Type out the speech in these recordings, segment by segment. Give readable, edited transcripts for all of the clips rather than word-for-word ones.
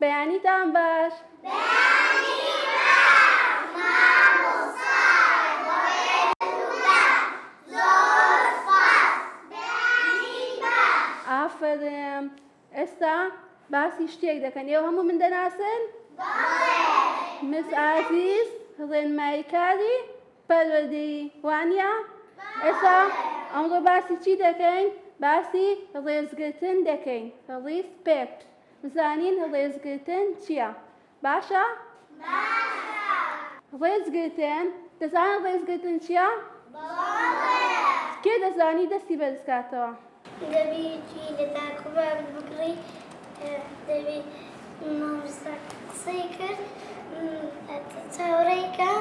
بەیانیتان باش. ئافرێن. ئێستا باسی شتێک دەکەن. ئێوە هەموو من دەناسن؟ مس ئازیز ڕێنمایی کاری پەروەردەیی وانە؟ ئێستا ئەمڕۆ باسی چی دەکەین؟ باسی ڕێزگرتن دەکەین. ڕیسپێکت. بزانین ڕێزگرتن چییە؟ باشە؟ ڕێزگرتن دەزانن ڕێزگرتن چییە؟ کێ دەزانی دەستی بەرزکاتەوە؟ دەبی چی لە تاکو بابت بکڕی، دەبی مامۆستا قسەی کرد چاوەڕێیکە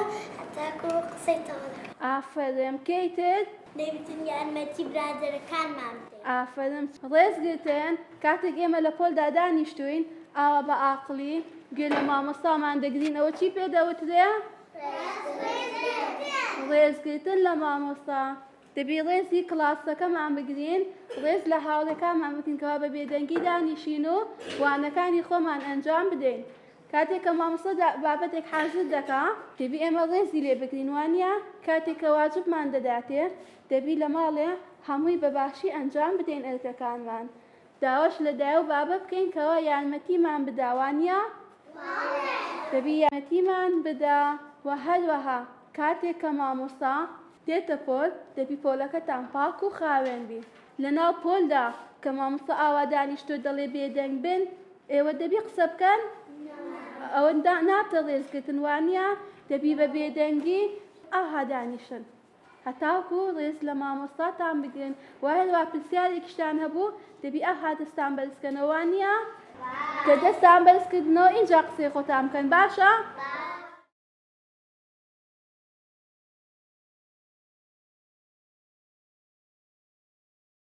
تاکو قسەی تەواو دەکات. ئافرێن. کەی تر؟ دەبیتن یارمەتی برادەرەکانمان بدەین. ئافرێن. ڕێزگرتن کاتێک ئێمە لە پۆلدا دانیشتوین ئاوا بە ئاقلی گوێ لە مامۆستامان دەگرین ئەوە چی پێدەوترێ؟ ڕێزگرتن لە مامۆستا. دەبی ڕێزی کڵاسەکەمان بگرین، ڕێز لە هاوڕێکانمان بکەین کەوا بە بێدەنگی دانیشین و وانەکانی خۆمان ئەنجام بدەین. کاتێک کە مامۆستا بابەتێک حازر دەکا دەبی ئێمە ڕێزی لێ بگرین وانە؟ کاتێک کە واجبمان دەداتێ دەبی لە ماڵێ هەمووی بەباشی ئەنجام بدەین ئەرکەکانمان. داواش لە دایە و بابە بکەین کەوا یارمەتیمان بدا وانە؟ دەبی یارمەتیمان بدا. و هەروەها کاتێک کە مامۆستا دێتە پۆل دەبی پۆلەکەتان پاک و خاوێن بی. لەناو پۆلدا کە مامۆستا ئاوا دانیشتۆ دەڵێ بێدەنگ بن ئێوە دەبی قسە بکەن؟ ئەوە نابتە ڕێزگرتن وانە؟ دەبی بە بێدەنگی ئاها دانیشن هەتاوکو ڕێز لە مامۆستاتان بگرن. و هەروە پرسیارێکیشتان هەبوو دەبی ئاها دەستان بەرزکەنەوە وانە؟ کە دەستان بەرزکردنەوە ئینجا قسەی خۆتان بکەن. باشە؟